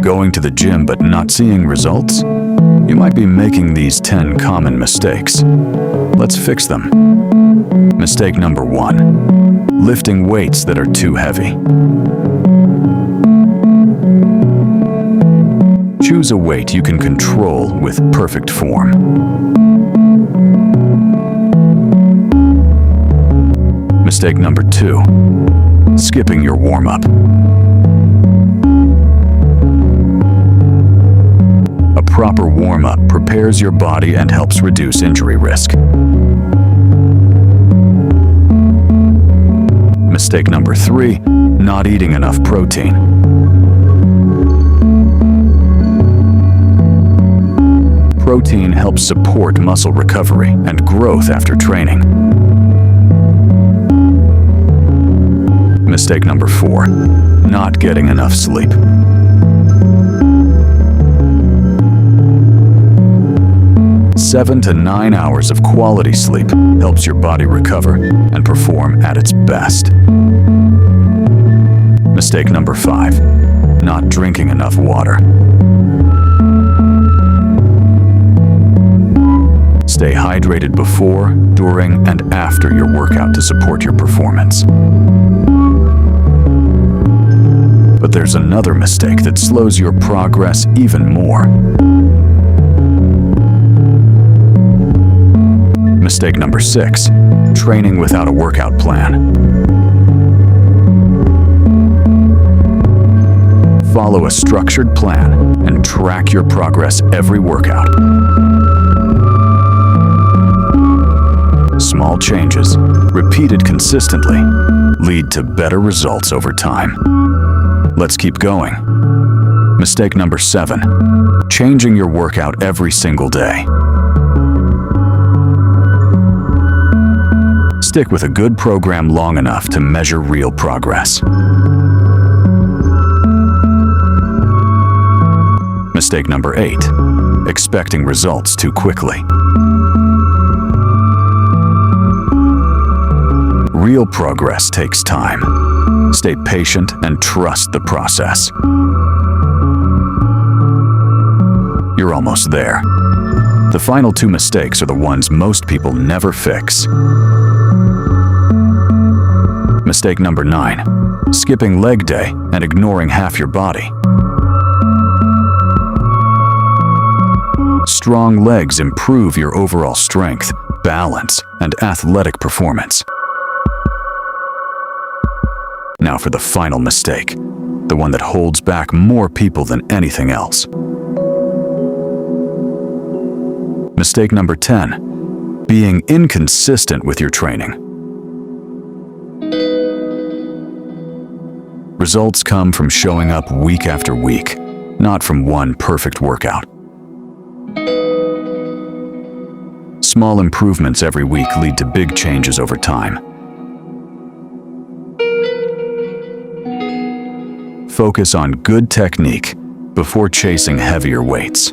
Going to the gym but not seeing results? You might be making these 10 common mistakes. Let's fix them. Mistake number 1. Lifting weights that are too heavy. Choose a weight you can control with perfect form. Mistake number 2. Skipping your warm-up. A proper warm-up prepares your body and helps reduce injury risk. Mistake number 3. Not eating enough protein. Protein helps support muscle recovery and growth after training. Mistake number 4. Not getting enough sleep. Seven to 9 hours of quality sleep helps your body recover and perform at its best. Mistake number 5. Not drinking enough water. Stay hydrated before, during, and after your workout to support your performance. But there's another mistake that slows your progress even more. Mistake number 6. Training without a workout plan. Follow a structured plan and track your progress every workout. Small changes, repeated consistently, lead to better results over time. Let's keep going. Mistake number 7. Changing your workout every single day. Stick with a good program long enough to measure real progress. Mistake number 8. Expecting results too quickly. Real progress takes time. Stay patient and trust the process. You're almost there. The final 2 mistakes are the ones most people never fix. Mistake number 9. Skipping leg day and ignoring half your body. Strong legs improve your overall strength, balance, and athletic performance. Now for the final mistake, the one that holds back more people than anything else. Mistake number 10. Being inconsistent with your training. Results come from showing up week after week, not from one perfect workout. Small improvements every week lead to big changes over time. Focus on good technique before chasing heavier weights.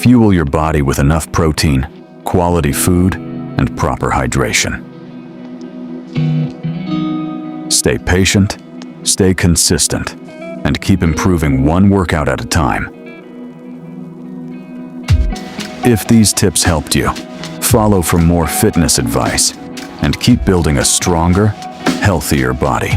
Fuel your body with enough protein, quality food, and proper hydration. Stay patient, stay consistent, and keep improving one workout at a time. If these tips helped you, follow for more fitness advice and keep building a stronger, healthier body.